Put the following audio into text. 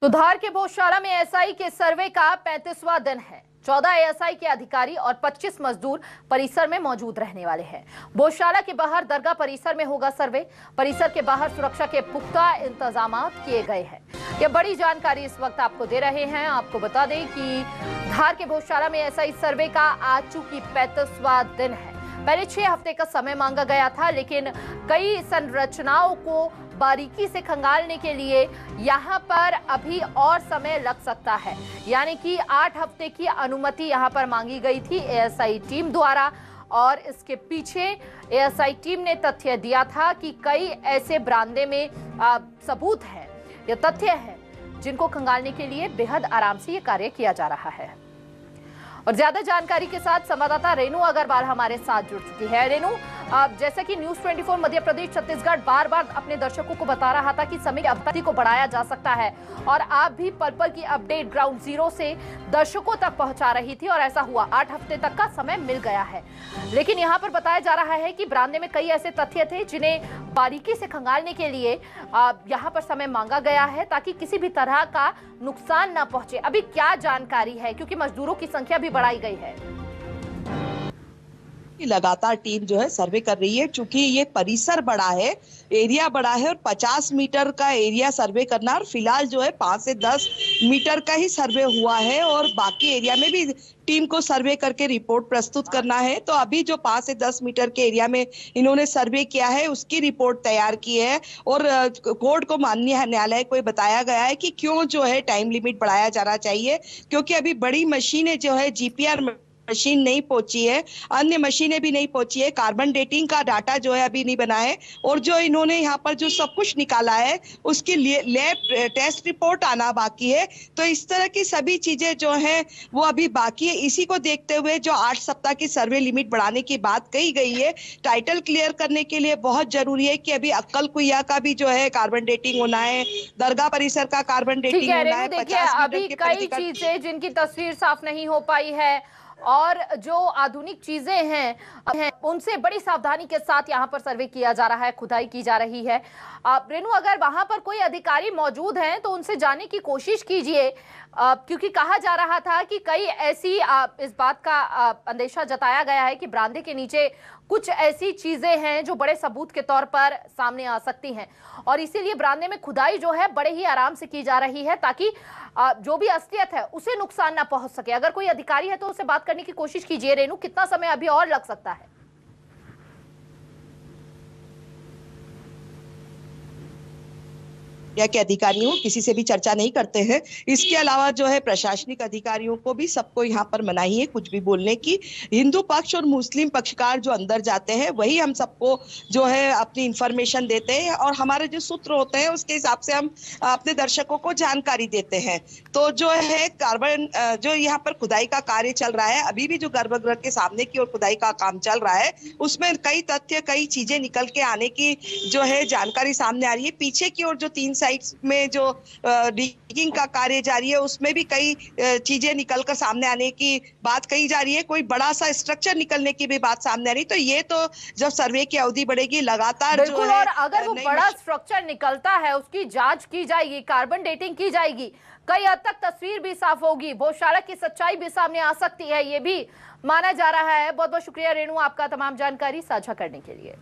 सुधार के भोजशाला में एएसआई के सर्वे का 35वां दिन है। 14 एएसआई के अधिकारी और 25 मजदूर परिसर में मौजूद रहने वाले हैं। भोजशाला के बाहर दरगाह परिसर में होगा सर्वे। परिसर के बाहर सुरक्षा के पुख्ता इंतजाम किए गए हैं। यह बड़ी जानकारी इस वक्त आपको दे रहे हैं। आपको बता दें कि धार के भोजशाला में एएसआई सर्वे का आज चूंकि 35वां दिन है। पहले 6 हफ्ते का समय मांगा गया था, लेकिन कई संरचनाओं को बारीकी से खंगालने के लिए यहाँ पर अभी और समय लग सकता है। यानी कि 8 हफ्ते की अनुमति यहाँ पर मांगी गई थी एएसआई टीम द्वारा, और इसके पीछे एएसआई टीम ने तथ्य दिया था कि कई ऐसे बरामदे में सबूत है, ये तथ्य है जिनको खंगालने के लिए बेहद आराम से ये कार्य किया जा रहा है। और ज्यादा जानकारी के साथ संवाददाता रेनू अग्रवाल हमारे साथ जुड़ चुकी है। रेनू, जैसा कि न्यूज 24 मध्य प्रदेश छत्तीसगढ़ बार बार अपने दर्शकों को बता रहा था कि समय की अवधि को बढ़ाया जा सकता है, और आप भी पल पल की अपडेट ग्राउंड जीरो से दर्शकों तक पहुंचा रही थी, और ऐसा हुआ। 8 हफ्ते तक का समय मिल गया है, लेकिन यहाँ पर बताया जा रहा है कि बरामदे में कई ऐसे तथ्य थे जिन्हें बारीकी से खंगालने के लिए यहाँ पर समय मांगा गया है, ताकि किसी भी तरह का नुकसान न पहुंचे। अभी क्या जानकारी है, क्योंकि मजदूरों की संख्या भी बढ़ाई गई है? लगातार टीम जो है सर्वे कर रही है, चूंकि ये परिसर बड़ा है, एरिया बड़ा है, और 50 मीटर का एरिया सर्वे करना, और फिलहाल जो है 5 से 10 मीटर का ही सर्वे हुआ है, और बाकी एरिया में भी टीम को सर्वे करके रिपोर्ट प्रस्तुत करना है। तो अभी जो 5 से 10 मीटर के एरिया में इन्होंने सर्वे किया है, उसकी रिपोर्ट तैयार की है, और कोर्ट को, माननीय न्यायालय को बताया गया है कि क्यों जो है टाइम लिमिट बढ़ाया जाना चाहिए, क्योंकि अभी बड़ी मशीनें जो है जीपीआर मशीन नहीं पहुंची है, अन्य मशीनें भी नहीं पहुंची है, कार्बन डेटिंग का डाटा जो है अभी नहीं बना है, और जो इन्होंने यहाँ पर जो सब कुछ निकाला है उसकी लैब टेस्ट रिपोर्ट आना बाकी है। तो इस तरह की सभी चीजें जो हैं वो अभी बाकी है। इसी को देखते हुए जो 8 सप्ताह की सर्वे लिमिट बढ़ाने की बात कही गई है, टाइटल क्लियर करने के लिए बहुत जरूरी है कि अभी अक्कल कुइया का भी जो है कार्बन डेटिंग होना है, दरगाह परिसर का कार्बन डेटिंग होना है। देखिए, अभी कई चीजें जिनकी तस्वीर साफ नहीं हो पाई है, और जो आधुनिक चीजें हैं उनसे बड़ी सावधानी के साथ यहाँ पर सर्वे किया जा रहा है, खुदाई की जा रही है। रेनू, अगर वहां पर कोई अधिकारी मौजूद हैं तो उनसे जाने की कोशिश कीजिए, क्योंकि कहा जा रहा था कि कई ऐसी इस बात का अंदेशा जताया गया है कि बरामदे के नीचे कुछ ऐसी चीजें हैं जो बड़े सबूत के तौर पर सामने आ सकती हैं, और इसीलिए बरामदे में खुदाई जो है बड़े ही आराम से की जा रही है, ताकि जो भी असलियत है उसे नुकसान ना पहुंच सके। अगर कोई अधिकारी है तो उससे बात करने की कोशिश कीजिए। रेनू, कितना समय अभी और लग सकता है? या के अधिकारियों किसी से भी चर्चा नहीं करते हैं। इसके अलावा जो है प्रशासनिक अधिकारियों को भी, सबको यहाँ पर मनाही है कुछ भी बोलने की। हिंदू पक्ष और मुस्लिम पक्षकार जो अंदर जाते हैं वही हम सबको जो है अपनी इंफॉर्मेशन देते हैं, और हमारे जो सूत्र होते हैं उसके हिसाब से हम अपने दर्शकों को जानकारी देते हैं। तो जो है कार्बन जो यहाँ पर खुदाई का कार्य चल रहा है, अभी भी जो गर्भगृह के सामने की ओर खुदाई का काम चल रहा है, उसमें कई तथ्य, कई चीजें निकल के आने की जो है जानकारी सामने आ रही है। पीछे की ओर जो 3 साइट्स में जो डिगिंग का कार्य जारी है, उसमें भी कई चीजें निकलकर सामने आने की बात कही जा रही है। कोई बड़ा सा स्ट्रक्चर निकलने की भी बात सामने आ रही है। तो ये तो जब सर्वे की अवधि बढ़ेगी लगातार जो है, और अगर वो बड़ा स्ट्रक्चर निकलता है उसकी जांच की जाएगी, कार्बन डेटिंग की जाएगी, कई हद तक तस्वीर भी साफ होगी, भोजशाला की सच्चाई भी सामने आ सकती है, ये भी माना जा रहा है। बहुत बहुत शुक्रिया रेनू, आपका तमाम जानकारी साझा करने के लिए।